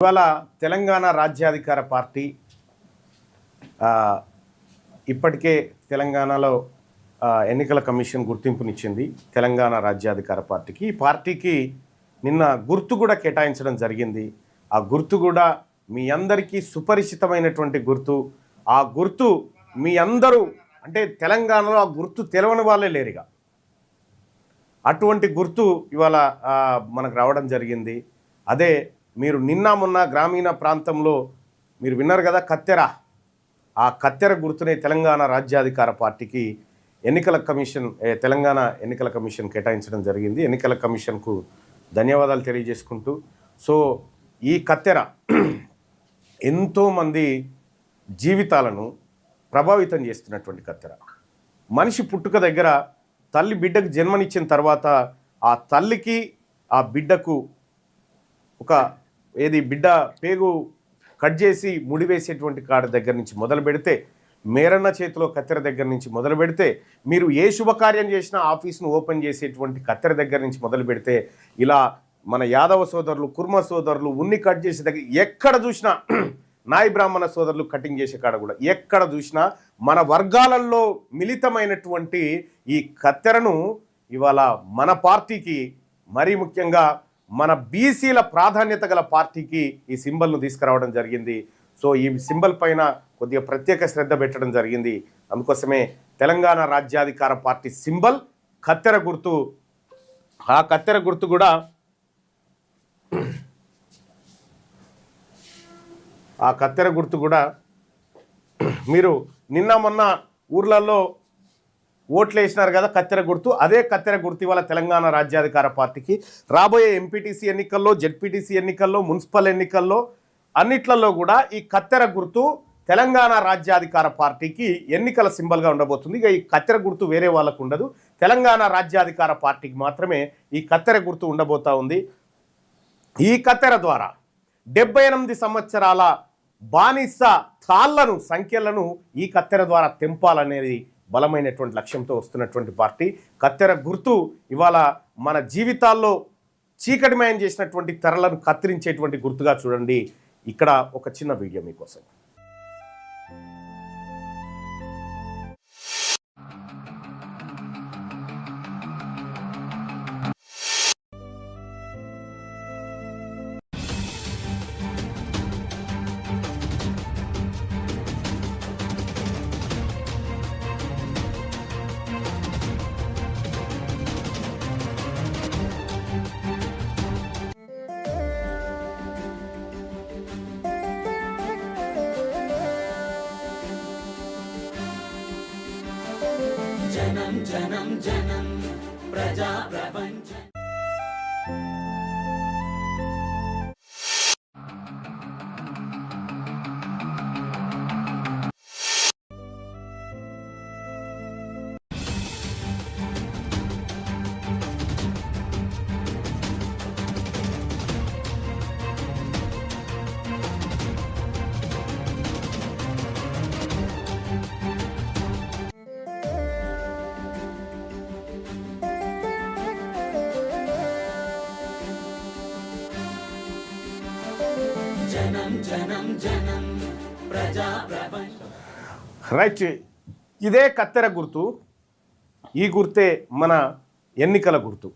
ఇవాళ తెలంగాణ రాజ్యాధికార పార్టీ ఇప్పటికే తెలంగాణలో ఎన్నికల కమిషన్ గుర్తింపునిచ్చింది తెలంగాణ రాజ్యాధికార పార్టీకి. ఈ పార్టీకి నిన్న గుర్తు కూడా కేటాయించడం జరిగింది. ఆ గుర్తు కూడా మీ అందరికీ సుపరిచితమైనటువంటి గుర్తు. ఆ గుర్తు మీ అందరూ అంటే తెలంగాణలో ఆ గుర్తు తెలవని వాళ్ళే లేరుగా. అటువంటి గుర్తు ఇవాళ మనకు రావడం జరిగింది. అదే మీరు నిన్న మొన్న గ్రామీణ ప్రాంతంలో మీరు విన్నారు కదా, కత్తెర. ఆ కత్తెర గుర్తునే తెలంగాణ రాజ్యాధికార పార్టీకి తెలంగాణ ఎన్నికల కమిషన్ కేటాయించడం జరిగింది. ఎన్నికల కమిషన్కు ధన్యవాదాలు తెలియజేసుకుంటూ, సో ఈ కత్తెర ఎంతోమంది జీవితాలను ప్రభావితం చేస్తున్నటువంటి కత్తెర. మనిషి పుట్టుక దగ్గర తల్లి బిడ్డకు జన్మనిచ్చిన తర్వాత ఆ తల్లికి ఆ బిడ్డకు బిడ్డ పేగు కట్ చేసి ముడివేసేటువంటి కాడ దగ్గర నుంచి మొదలు పెడితే, మేరన్న చేతిలో కత్తెర దగ్గర నుంచి మొదలు పెడితే, మీరు ఏ శుభకార్యం చేసినా ఆఫీస్ను ఓపెన్ చేసేటువంటి కత్తెర దగ్గర నుంచి మొదలు పెడితే, ఇలా మన యాదవ సోదరులు, కుర్మ సోదరులు ఉన్ని కట్ చేసే దగ్గర ఎక్కడ చూసినా, నాయి బ్రాహ్మణ సోదరులు కటింగ్ చేసే కాడ కూడా ఎక్కడ చూసినా మన వర్గాలలో మిళితమైనటువంటి ఈ కత్తెరను ఇవాళ మన పార్టీకి, మరీ ముఖ్యంగా మన బీసీల ప్రాధాన్యత గల పార్టీకి ఈ సింబల్ను తీసుకురావడం జరిగింది. సో ఈ సింబల్ పైన కొద్దిగా ప్రత్యేక శ్రద్ధ పెట్టడం జరిగింది. అందుకోసమే తెలంగాణ రాజ్యాధికార పార్టీ సింబల్ కత్తెర గుర్తు. ఆ కత్తెర గుర్తు కూడా మీరు నిన్న మొన్న ఊర్లలో ఓట్లు వేసినారు కదా, కత్తెర గుర్తు. అదే కత్తెర గుర్తు ఇవాళ తెలంగాణ రాజ్యాధికార పార్టీకి రాబోయే ఎంపీటీసీ ఎన్నికల్లో, జెడ్పీటీసీ ఎన్నికల్లో, మున్సిపల్ ఎన్నికల్లో అన్నిట్లలో కూడా ఈ కత్తెర గుర్తు తెలంగాణ రాజ్యాధికార పార్టీకి ఎన్నికల సింబల్గా ఉండబోతుంది. ఇక ఈ కత్తెర గుర్తు వేరే వాళ్ళకు ఉండదు, తెలంగాణ రాజ్యాధికార పార్టీకి మాత్రమే ఈ కత్తెర గుర్తు ఉండబోతా ఉంది. ఈ కత్తెర ద్వారా 78 సంవత్సరాల బానిస తాళ్లను, సంఖ్యలను ఈ కత్తెర ద్వారా తెంపాలనేది బలమైనటువంటి లక్ష్యంతో వస్తున్నటువంటి పార్టీ. కత్తెర గుర్తు ఇవాళ మన జీవితాల్లో చీకటిమయం చేసినటువంటి తెరలను కత్తిరించేటువంటి గుర్తుగా చూడండి. ఇక్కడ ఒక చిన్న వీడియో మీకోసం. జనం జనం జనం ప్రజా ప్రపంచం. జనం జనం జనం ప్రజా ప్రపంచం. రైట్, ఇదే కత్తెర గుర్తు. ఈ గుర్తే మన ఎన్నికల గుర్తు.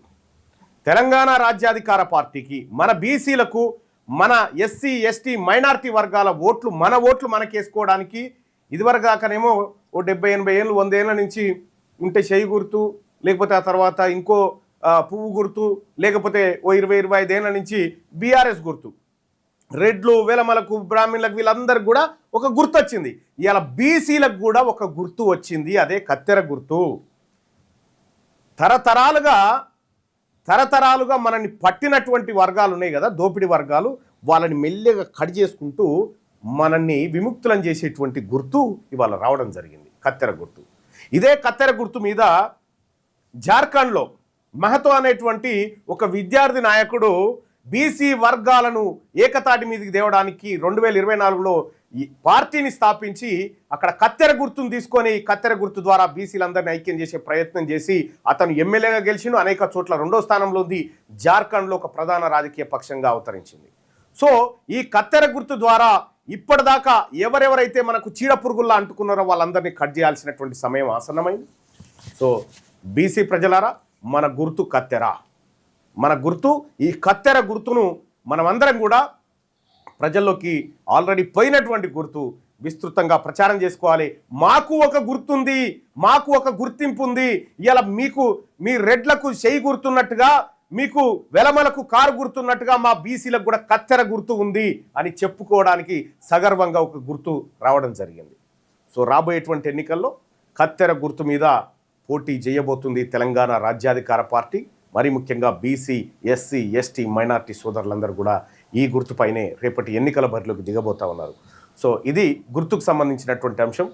తెలంగాణ రాజ్యాధికార పార్టీకి, మన బీసీలకు, మన ఎస్సీ ఎస్టీ మైనారిటీ వర్గాల ఓట్లు, మన ఓట్లు మనకేసుకోవడానికి ఇదివరకు దాకానేమో 70-80 ఏళ్ళు 100 ఏళ్ళ నుంచి ఉంటే చెయ్యి గుర్తు, లేకపోతే ఆ తర్వాత ఇంకో పువ్వు గుర్తు, లేకపోతే 20-25 ఏళ్ళ నుంచి బీఆర్ఎస్ గుర్తు. రెడ్లు, వెలమలకు, బ్రాహ్మణులకు వీళ్ళందరికీ కూడా ఒక గుర్తు వచ్చింది. ఇవాళ బీసీలకు కూడా ఒక గుర్తు వచ్చింది, అదే కత్తెర గుర్తు. తరతరాలుగా మనల్ని పట్టినటువంటి వర్గాలు ఉన్నాయి కదా, దోపిడీ వర్గాలు, వాళ్ళని మెల్లగా కట్ చేసుకుంటూ మనల్ని విముక్తులను చేసేటువంటి గుర్తు ఇవాళ రావడం జరిగింది, కత్తెర గుర్తు. ఇదే కత్తెర గుర్తు మీద జార్ఖండ్లో మహతో అనేటువంటి ఒక విద్యార్థి నాయకుడు బీసీ వర్గాలను ఏకతాటి మీదకి తేవడానికి 2024లో ఈ పార్టీని స్థాపించి అక్కడ కత్తెర గుర్తును తీసుకొని కత్తెర గుర్తు ద్వారా బీసీలందరినీ ఐక్యం చేసే ప్రయత్నం చేసి అతను ఎమ్మెల్యేగా గెలిచిండు. అనేక చోట్ల రెండో స్థానంలో ఉంది. జార్ఖండ్లో ఒక ప్రధాన రాజకీయ పక్షంగా అవతరించింది. సో ఈ కత్తెర గుర్తు ద్వారా ఇప్పటిదాకా ఎవరెవరైతే మనకు చీడ పురుగుల్లా అంటుకున్నారో వాళ్ళందరినీ కట్ చేయాల్సినటువంటి సమయం ఆసన్నమైంది. సో బీసీ ప్రజలారా, మన గుర్తు కత్తెర. మన గుర్తు, ఈ కత్తెర గుర్తును మనమందరం కూడా ప్రజల్లోకి ఆల్రెడీ పోయినటువంటి గుర్తు విస్తృతంగా ప్రచారం చేసుకోవాలి. మాకు ఒక గుర్తుంది, మాకు ఒక గుర్తింపు ఉంది. ఇలా మీకు మీ రెడ్లకు చేయి గుర్తున్నట్టుగా, మీకు వెలమలకు కారు గుర్తున్నట్టుగా మా బీసీలకు కూడా కత్తెర గుర్తు ఉంది అని చెప్పుకోవడానికి సగర్వంగా ఒక గుర్తు రావడం జరిగింది. సో రాబోయేటువంటి ఎన్నికల్లో కత్తెర గుర్తు మీద పోటీ చేయబోతుంది తెలంగాణ రాజ్యాధికార పార్టీ. మరి ముఖ్యంగా బీసీ, ఎస్సీ, ఎస్టీ, మైనార్టీ సోదరులందరూ కూడా ఈ గుర్తుపైనే రేపటి ఎన్నికల బరిలోకి దిగబోతా ఉన్నారు. సో ఇది గుర్తుకు సంబంధించినటువంటి అంశం.